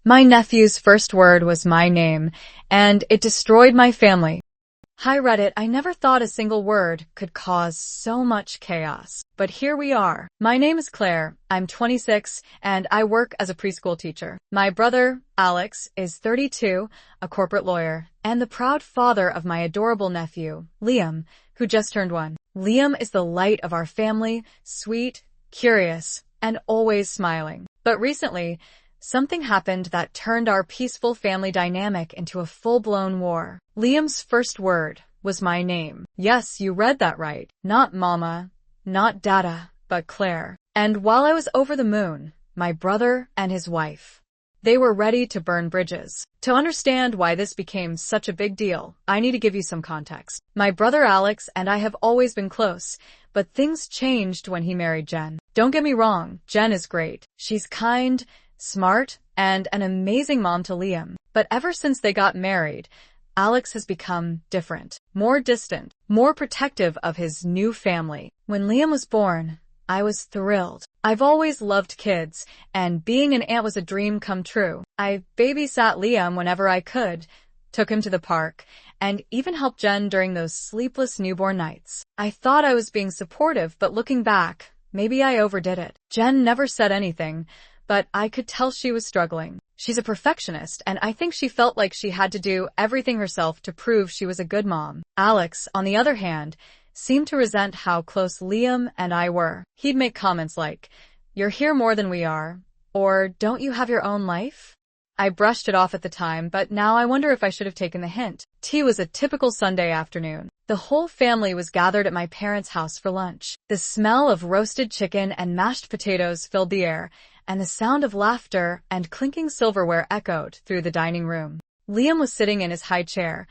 My nephew's first word was my name, and it destroyed my family. Hi Reddit, I never thought a single word could cause so much chaos. But here we are. My name is Claire, I'm 26, and I work as a preschool teacher. My brother, Alex, is 32, a corporate lawyer, and the proud father of my adorable nephew, Liam, who just turned 1. Liam is the light of our family, sweet, curious, and always smiling. But recently, something happened that turned our peaceful family dynamic into a full-blown war. Liam's first word was my name. Yes, you read that right. Not Mama, not Dada, but Claire. And while I was over the moon, my brother and his wife, they were ready to burn bridges. To understand why this became such a big deal, I need to give you some context. My brother Alex and I have always been close, but things changed when he married Jen. Don't get me wrong, Jen is great. She's kind, smart, and an amazing mom to Liam. But ever since they got married, Alex has become different, more distant, more protective of his new family. When Liam was born, I was thrilled. I've always loved kids, and being an aunt was a dream come true. I babysat Liam whenever I could, took him to the park, and even helped Jen during those sleepless newborn nights. I thought I was being supportive, but looking back, maybe I overdid it. Jen never said anything, but I could tell she was struggling. She's a perfectionist, and I think she felt like she had to do everything herself to prove she was a good mom. Alex, on the other hand, seemed to resent how close Liam and I were. He'd make comments like, "You're here more than we are," or "Don't you have your own life?" I brushed it off at the time, but now I wonder if I should have taken the hint. Tea was a typical Sunday afternoon. The whole family was gathered at my parents' house for lunch. The smell of roasted chicken and mashed potatoes filled the air, and the sound of laughter and clinking silverware echoed through the dining room. Liam was sitting in his high chair,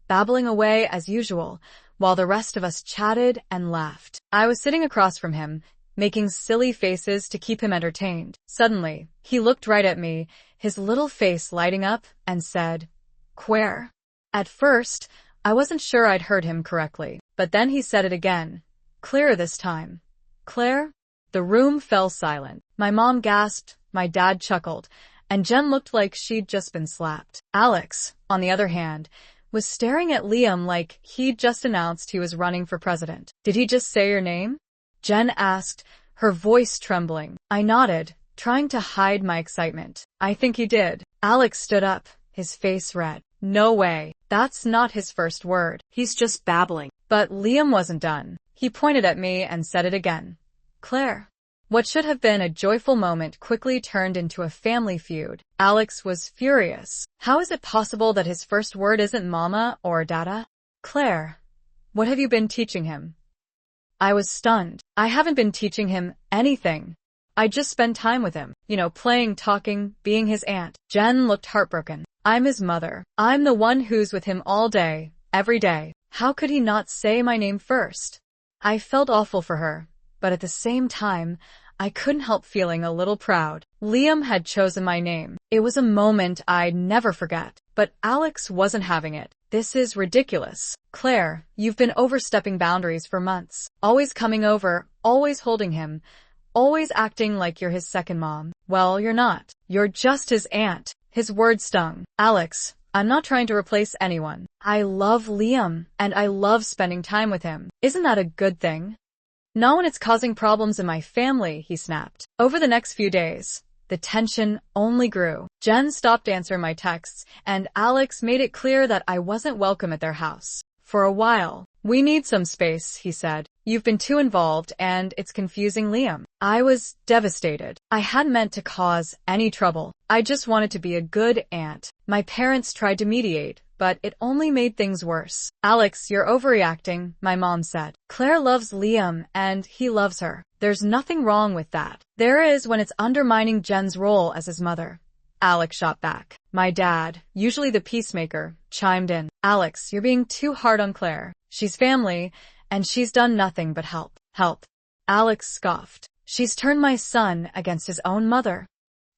babbling away as usual, while the rest of us chatted and laughed. I was sitting across from him, making silly faces to keep him entertained. Suddenly, he looked right at me, his little face lighting up, and said, "Claire." At first, I wasn't sure I'd heard him correctly, but then he said it again, clearer this time. "Claire?" The room fell silent. My mom gasped, my dad chuckled, and Jen looked like she'd just been slapped. Alex, on the other hand, was staring at Liam like he'd just announced he was running for president. "Did he just say your name?" Jen asked, her voice trembling. I nodded, trying to hide my excitement. "I think he did." Alex stood up, his face red. "No way. That's not his first word. He's just babbling." But Liam wasn't done. He pointed at me and said it again. "Claire." What should have been a joyful moment quickly turned into a family feud. Alex was furious. How is it possible that his first word isn't Mama or Dada? "Claire, what have you been teaching him?" I was stunned. I haven't been teaching him anything. I just spend time with him. Playing, talking, being his aunt. Jen looked heartbroken. "I'm his mother. I'm the one who's with him all day, every day. How could he not say my name first?" I felt awful for her, but at the same time, I couldn't help feeling a little proud. Liam had chosen my name. It was a moment I'd never forget. But Alex wasn't having it. "This is ridiculous. Claire, you've been overstepping boundaries for months. Always coming over, always holding him, always acting like you're his second mom." "Well, you're not. You're just his aunt." His words stung. "Alex, I'm not trying to replace anyone. I love Liam, and I love spending time with him. Isn't that a good thing?" "Not when it's causing problems in my family," he snapped. Over the next few days, the tension only grew. Jen stopped answering my texts, and Alex made it clear that I wasn't welcome at their house. For a while. "We need some space," he said. "You've been too involved, and it's confusing Liam." I was devastated. I hadn't meant to cause any trouble. I just wanted to be a good aunt. My parents tried to mediate, but it only made things worse. "Alex, you're overreacting," my mom said. "Claire loves Liam, and he loves her. There's nothing wrong with that. There is when it's undermining Jen's role as his mother." Alex shot back. My dad, usually the peacemaker, chimed in. "Alex, you're being too hard on Claire. She's family, and she's done nothing but help." "Help?" Alex scoffed. "She's turned my son against his own mother."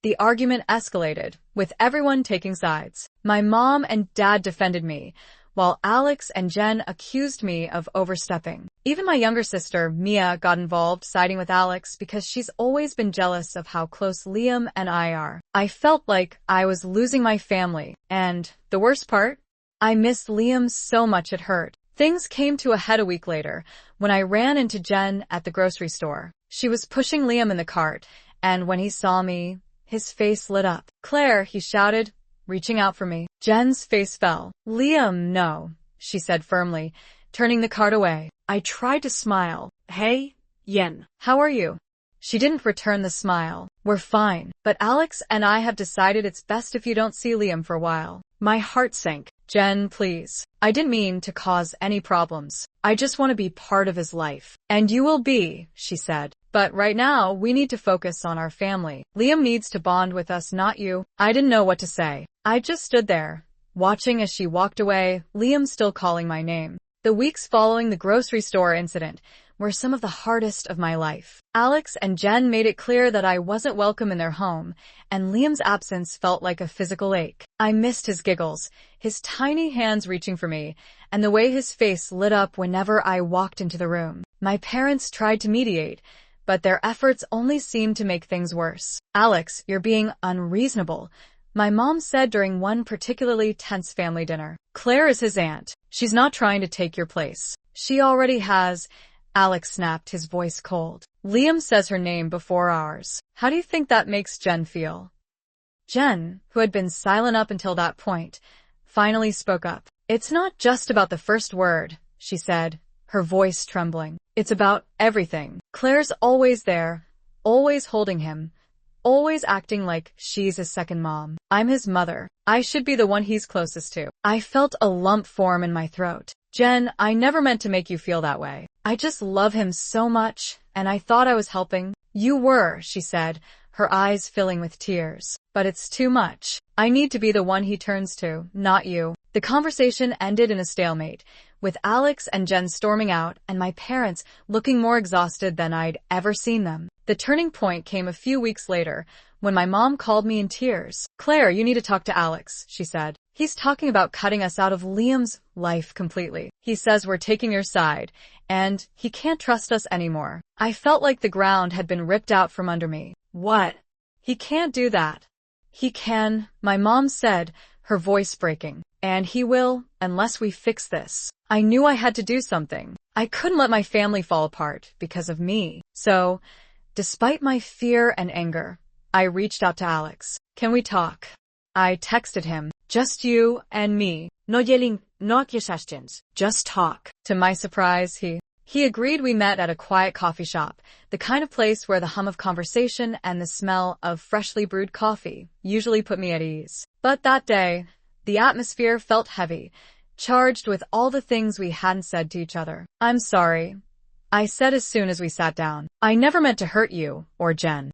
The argument escalated, with everyone taking sides. My mom and dad defended me, while Alex and Jen accused me of overstepping. Even my younger sister, Mia, got involved, siding with Alex because she's always been jealous of how close Liam and I are. I felt like I was losing my family, and the worst part? I missed Liam so much it hurt. Things came to a head a week later when I ran into Jen at the grocery store. She was pushing Liam in the cart, and when he saw me, his face lit up. "Claire," he shouted, reaching out for me. Jen's face fell. "Liam, no," she said firmly, turning the cart away. I tried to smile. "Hey, Yen. How are you?" She didn't return the smile. "We're fine, but Alex and I have decided it's best if you don't see Liam for a while." My heart sank. "Jen, please. I didn't mean to cause any problems. I just want to be part of his life." "And you will be," she said. "But right now, we need to focus on our family. Liam needs to bond with us, not you." I didn't know what to say. I just stood there, watching as she walked away, Liam still calling my name. The weeks following the grocery store incident were some of the hardest of my life. Alex and Jen made it clear that I wasn't welcome in their home, and Liam's absence felt like a physical ache. I missed his giggles, his tiny hands reaching for me, and the way his face lit up whenever I walked into the room. My parents tried to mediate, but their efforts only seemed to make things worse. "Alex, you're being unreasonable," my mom said during one particularly tense family dinner. "Claire is his aunt. She's not trying to take your place. She already has." Alex snapped, his voice cold. "Liam says her name before ours. How do you think that makes Jen feel?" Jen, who had been silent up until that point, finally spoke up. "It's not just about the first word," she said, her voice trembling. "It's about everything. Claire's always there, always holding him, always acting like she's his second mom. I'm his mother. I should be the one he's closest to." I felt a lump form in my throat. "Jen, I never meant to make you feel that way. I just love him so much, and I thought I was helping." "You were," she said, her eyes filling with tears. "But it's too much. I need to be the one he turns to, not you." The conversation ended in a stalemate, with Alex and Jen storming out and my parents looking more exhausted than I'd ever seen them. The turning point came a few weeks later, when my mom called me in tears. "Claire, you need to talk to Alex," she said. "He's talking about cutting us out of Liam's life completely. He says we're taking your side, and he can't trust us anymore." I felt like the ground had been ripped out from under me. "What? He can't do that." "He can," my mom said, her voice breaking. "And he will, unless we fix this." I knew I had to do something. I couldn't let my family fall apart because of me. So, despite my fear and anger, I reached out to Alex. "Can we talk?" I texted him. "Just you and me. No yelling, no accusations. Just talk." To my surprise, he agreed. We met at a quiet coffee shop, the kind of place where the hum of conversation and the smell of freshly brewed coffee usually put me at ease. But that day, the atmosphere felt heavy, charged with all the things we hadn't said to each other. "I'm sorry," I said as soon as we sat down. "I never meant to hurt you or Jen.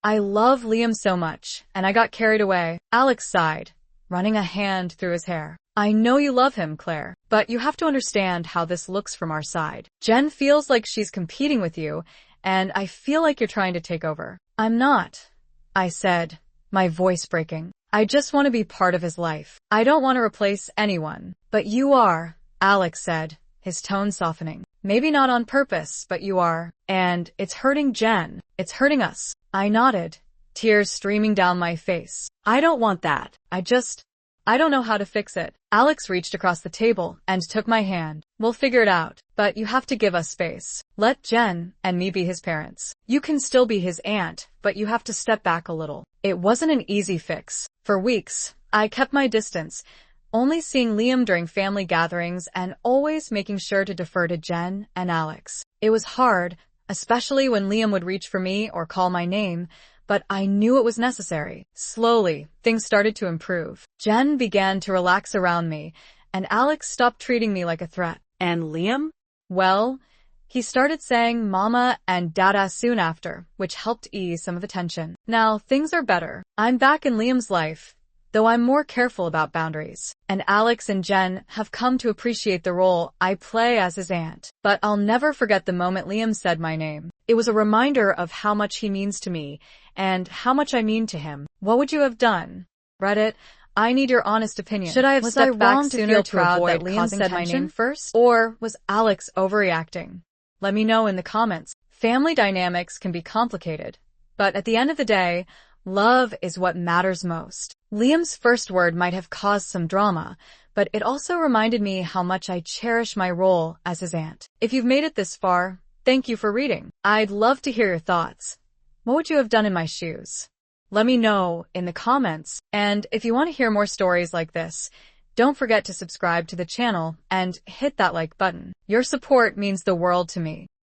I love Liam so much, and I got carried away." Alex sighed, running a hand through his hair. "I know you love him, Claire, but you have to understand how this looks from our side. Jen feels like she's competing with you, and I feel like you're trying to take over." "I'm not," I said, my voice breaking. "I just want to be part of his life. I don't want to replace anyone." "But you are," Alex said, his tone softening. "Maybe not on purpose, but you are. And it's hurting Jen. It's hurting us." I nodded, tears streaming down my face. "I don't want that. I don't know how to fix it." Alex reached across the table and took my hand. "We'll figure it out, but you have to give us space. Let Jen and me be his parents. You can still be his aunt, but you have to step back a little." It wasn't an easy fix. For weeks, I kept my distance, only seeing Liam during family gatherings and always making sure to defer to Jen and Alex. It was hard, especially when Liam would reach for me or call my name, but I knew it was necessary. Slowly, things started to improve. Jen began to relax around me, and Alex stopped treating me like a threat. "And Liam?" "Well, he started saying mama and dada soon after, which helped ease some of the tension. Now, things are better. I'm back in Liam's life, though I'm more careful about boundaries. And Alex and Jen have come to appreciate the role I play as his aunt. But I'll never forget the moment Liam said my name. It was a reminder of how much he means to me, and how much I mean to him." "What would you have done?" Reddit, I need your honest opinion. Should I have Was stepped I back wrong to sooner feel to proud avoid that Liam causing said my tension? name first? Or was Alex overreacting? Let me know in the comments. Family dynamics can be complicated, but at the end of the day, love is what matters most. Liam's first word might have caused some drama, but it also reminded me how much I cherish my role as his aunt. If you've made it this far, thank you for reading. I'd love to hear your thoughts. What would you have done in my shoes? Let me know in the comments. And if you want to hear more stories like this, don't forget to subscribe to the channel and hit that like button. Your support means the world to me.